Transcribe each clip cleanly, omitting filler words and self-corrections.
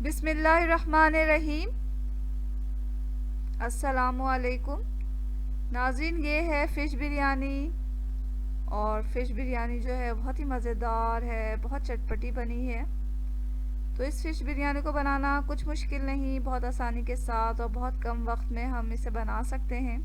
बिस्मिल्लाहिर्रहमानिर्रहीम। अस्सलामुअलैकुम नाज़रीन, ये है फ़िश बिरयानी। और फ़िश बिरयानी जो है बहुत ही मज़ेदार है, बहुत चटपटी बनी है। तो इस फ़िश बिरयानी को बनाना कुछ मुश्किल नहीं, बहुत आसानी के साथ और बहुत कम वक्त में हम इसे बना सकते हैं।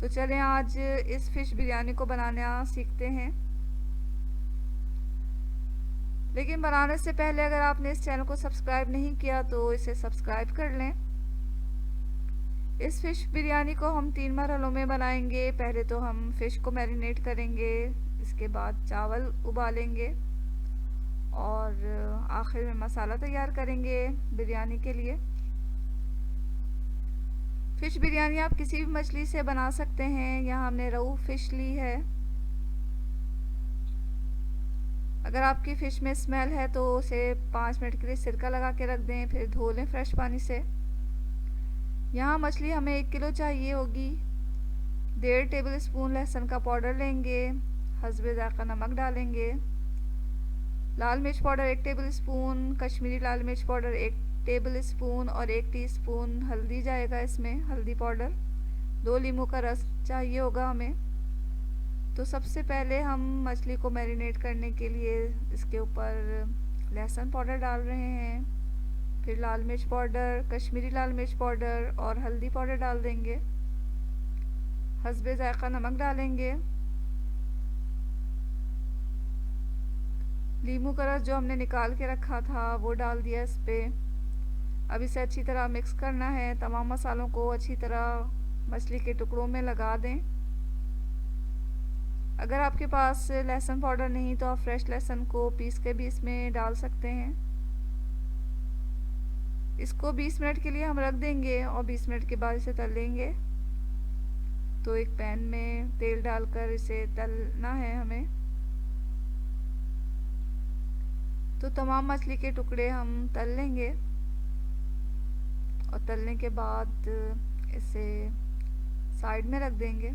तो चलें आज इस फ़िश बिरयानी को बनाना सीखते हैं। लेकिन बनाने से पहले अगर आपने इस चैनल को सब्सक्राइब नहीं किया तो इसे सब्सक्राइब कर लें। इस फ़िश बिरयानी को हम 3 मरहलों में बनाएंगे। पहले तो हम फ़िश को मैरिनेट करेंगे, इसके बाद चावल उबालेंगे और आखिर में मसाला तैयार करेंगे बिरयानी के लिए। फ़िश बिरयानी आप किसी भी मछली से बना सकते हैं। यहाँ हमने रोहू फ़िश ली है। अगर आपकी फ़िश में स्मेल है तो उसे 5 मिनट के लिए सिरका लगा के रख दें, फिर धो लें फ्रेश पानी से। यहाँ मछली हमें 1 किलो चाहिए होगी। 1.5 टेबल स्पून लहसुन का पाउडर लेंगे, हस्बे ज़ायक़ा नमक डालेंगे, लाल मिर्च पाउडर 1 टेबल स्पून, कश्मीरी लाल मिर्च पाउडर 1 टेबल स्पून और 1 टीस्पून हल्दी जाएगा इसमें, हल्दी पाउडर। 2 नींबू का रस चाहिए होगा हमें। तो सबसे पहले हम मछली को मैरिनेट करने के लिए इसके ऊपर लहसुन पाउडर डाल रहे हैं, फिर लाल मिर्च पाउडर, कश्मीरी लाल मिर्च पाउडर और हल्दी पाउडर डाल देंगे। हस्बे ज़ायक़ा नमक डालेंगे। नींबू का रस जो हमने निकाल के रखा था वो डाल दिया इस पर। अब इसे अच्छी तरह मिक्स करना है। तमाम मसालों को अच्छी तरह मछली के टुकड़ों में लगा दें। अगर आपके पास लहसुन पाउडर नहीं तो आप फ्रेश लहसुन को पीस के भी इसमें डाल सकते हैं। इसको 20 मिनट के लिए हम रख देंगे और 20 मिनट के बाद इसे तल लेंगे। तो एक पैन में तेल डालकर इसे तलना है हमें। तो तमाम मछली के टुकड़े हम तल लेंगे और तलने के बाद इसे साइड में रख देंगे।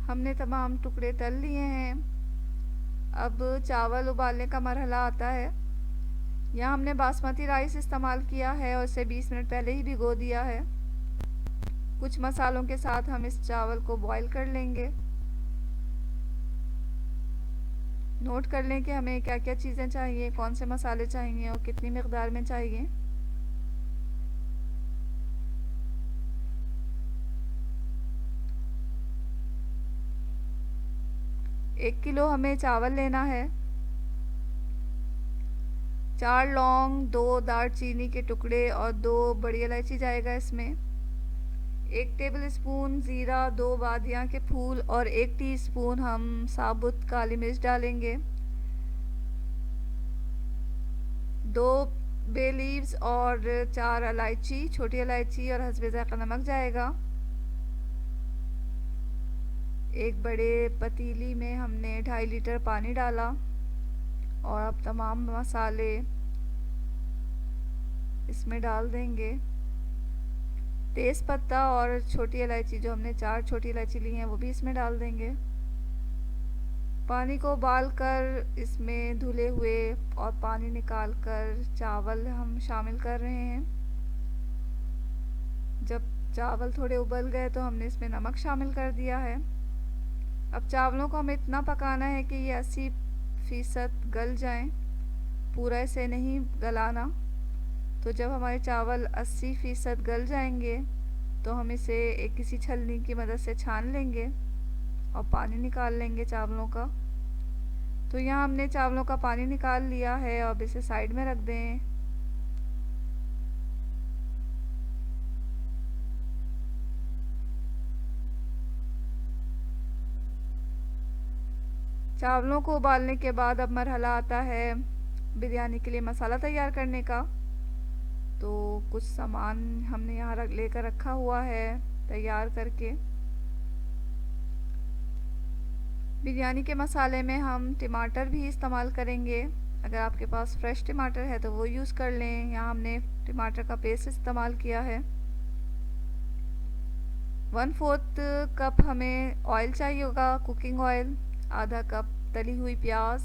हमने तमाम टुकड़े तल लिए हैं। अब चावल उबालने का मरहला आता है। यहाँ हमने बासमती राइस इस्तेमाल किया है और इसे 20 मिनट पहले ही भिगो दिया है। कुछ मसालों के साथ हम इस चावल को बॉईल कर लेंगे। नोट कर लें कि हमें क्या क्या चीज़ें चाहिए, कौन से मसाले चाहिए और कितनी मिकदार में चाहिए। एक किलो हमें चावल लेना है। 4 लौंग, 2 दालचीनी के टुकड़े और 2 बड़ी इलायची जाएगा इसमें। 1 टेबल स्पून ज़ीरा, 2 बादियाँ के फूल और 1 टीस्पून हम साबुत काली मिर्च डालेंगे। 2 बे लीव्स और 4 इलायची, छोटी इलायची और हस्बे ज़ायक़ा नमक जाएगा। एक बड़े पतीली में हमने 2.5 लीटर पानी डाला और अब तमाम मसाले इसमें डाल देंगे। तेज़ पत्ता और छोटी इलायची, जो हमने 4 छोटी इलायची ली हैं, वो भी इसमें डाल देंगे। पानी को उबाल कर इसमें धुले हुए और पानी निकाल कर चावल हम शामिल कर रहे हैं। जब चावल थोड़े उबल गए तो हमने इसमें नमक शामिल कर दिया है। अब चावलों को हमें इतना पकाना है कि ये 80% गल जाएं, पूरा इसे नहीं गलाना। तो जब हमारे चावल 80% गल जाएंगे तो हम इसे एक किसी छलनी की मदद से छान लेंगे और पानी निकाल लेंगे चावलों का। तो यहाँ हमने चावलों का पानी निकाल लिया है। अब इसे साइड में रख दें। चावलों को उबालने के बाद अब मरहला आता है बिरयानी के लिए मसाला तैयार करने का। तो कुछ सामान हमने यहाँ लेकर रखा हुआ है तैयार करके। बिरयानी के मसाले में हम टमाटर भी इस्तेमाल करेंगे अगर आपके पास फ्रेश टमाटर है तो वो यूज़ कर लें। यहाँ हमने टमाटर का पेस्ट इस्तेमाल किया है। 1/4 कप हमें ऑयल चाहिए होगा, कुकिंग ऑयल। आधा कप तली हुई प्याज,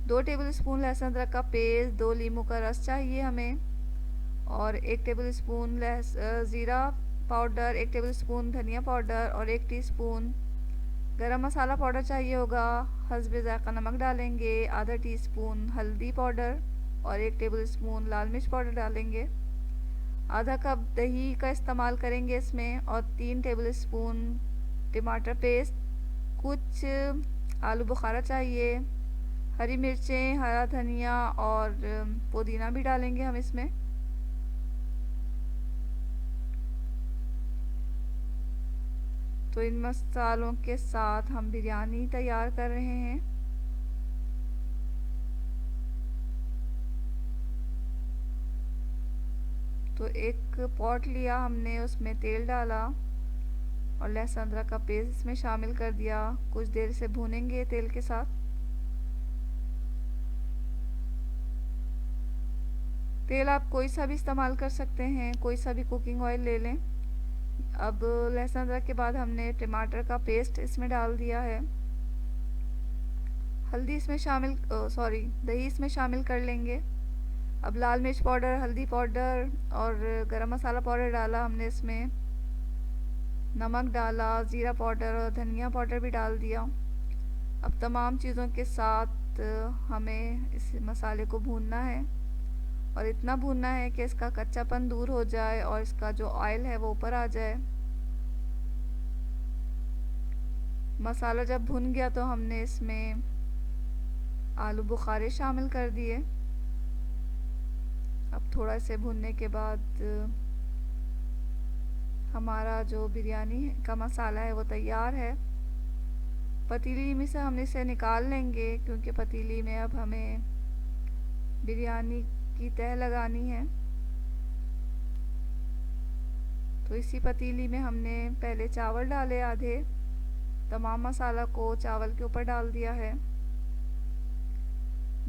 2 टेबलस्पून लहसुन अदरक का पेस्ट, 2 नींबू का रस चाहिए हमें, और 1 टेबलस्पून ज़ीरा पाउडर, 1 टेबलस्पून धनिया पाउडर और 1 टीस्पून गरम मसाला पाउडर चाहिए होगा। हस्बे ज़ायक़ा नमक डालेंगे, आधा टीस्पून हल्दी पाउडर और 1 टेबलस्पून लाल मिर्च पाउडर डालेंगे। आधा कप दही का इस्तेमाल करेंगे इसमें, और 3 टेबलस्पून टमाटर पेस्ट। कुछ आलू बुखारा चाहिए, हरी मिर्चें, हरा धनिया और पुदीना भी डालेंगे हम इसमें। तो इन मसालों के साथ हम बिरयानी तैयार कर रहे हैं। तो एक पॉट लिया हमने, उसमें तेल डाला और लहसुन अदरक का पेस्ट इसमें शामिल कर दिया। कुछ देर से भूनेंगे तेल के साथ। तेल आप कोई सा भी इस्तेमाल कर सकते हैं, कोई सा भी कुकिंग ऑयल ले लें। अब लहसुन अदरक के बाद हमने टमाटर का पेस्ट इसमें डाल दिया है। हल्दी इसमें शामिल दही इसमें शामिल कर लेंगे। अब लाल मिर्च पाउडर, हल्दी पाउडर और गरम मसाला पाउडर डाला हमने इसमें। नमक डाला, ज़ीरा पाउडर और धनिया पाउडर भी डाल दिया। अब तमाम चीज़ों के साथ हमें इस मसाले को भूनना है, और इतना भूनना है कि इसका कच्चापन दूर हो जाए और इसका जो ऑयल है वो ऊपर आ जाए। मसाला जब भुन गया तो हमने इसमें आलू बुखारे शामिल कर दिए। अब थोड़ा से भुनने के बाद हमारा जो बिरयानी का मसाला है वो तैयार है। पतीली में से हम इसे निकाल लेंगे, क्योंकि पतीली में अब हमें बिरयानी की तह लगानी है। तो इसी पतीली में हमने पहले चावल डाले आधे, तमाम मसाला को चावल के ऊपर डाल दिया है।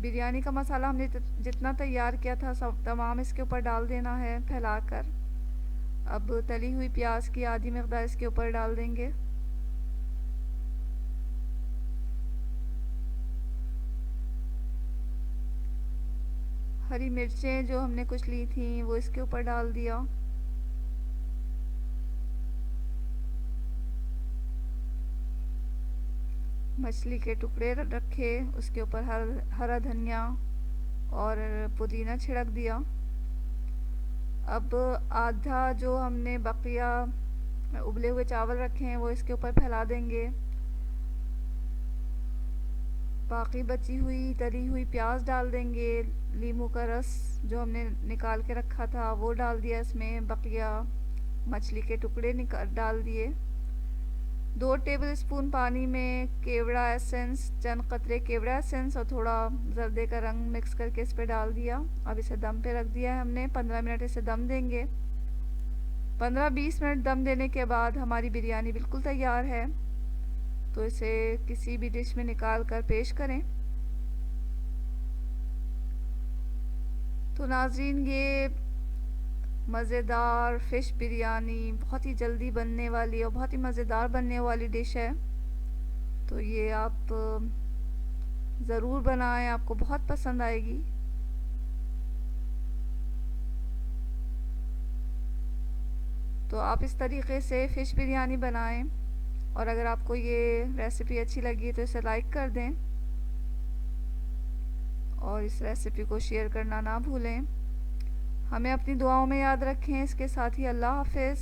बिरयानी का मसाला हमने जितना तैयार किया था सब तमाम इसके ऊपर डाल देना है फैलाकर। अब तली हुई प्याज की आधी मिक़दार इसके ऊपर डाल देंगे। हरी मिर्चें जो हमने कुछ ली थी वो इसके ऊपर डाल दिया। मछली के टुकड़े रखे, उसके ऊपर हरा धनिया और पुदीना छिड़क दिया। अब आधा जो हमने बकिया उबले हुए चावल रखे हैं वो इसके ऊपर फैला देंगे। बाकी बची हुई तली हुई प्याज डाल देंगे। नींबू का रस जो हमने निकाल के रखा था वो डाल दिया इसमें। बकिया मछली के टुकड़े डाल दिए। 2 टेबलस्पून पानी में केवड़ा एसेंस, चंद कतरे केवड़ा एसेंस और थोड़ा जर्दे का रंग मिक्स करके इस पर डाल दिया। अब इसे दम पे रख दिया है हमने। 15 मिनट इसे दम देंगे। 15-20 मिनट दम देने के बाद हमारी बिरयानी बिल्कुल तैयार है। तो इसे किसी भी डिश में निकाल कर पेश करें। तो नाज़रीन, ये मज़ेदार फ़िश बिरयानी बहुत ही जल्दी बनने वाली और बहुत ही मज़ेदार बनने वाली डिश है। तो ये आप ज़रूर बनाएं, आपको बहुत पसंद आएगी। तो आप इस तरीके से फ़िश बिरयानी बनाएं, और अगर आपको ये रेसिपी अच्छी लगी तो इसे लाइक कर दें और इस रेसिपी को शेयर करना ना भूलें। हमें अपनी दुआओं में याद रखें। इसके साथ ही अल्लाह हाफ़िज़।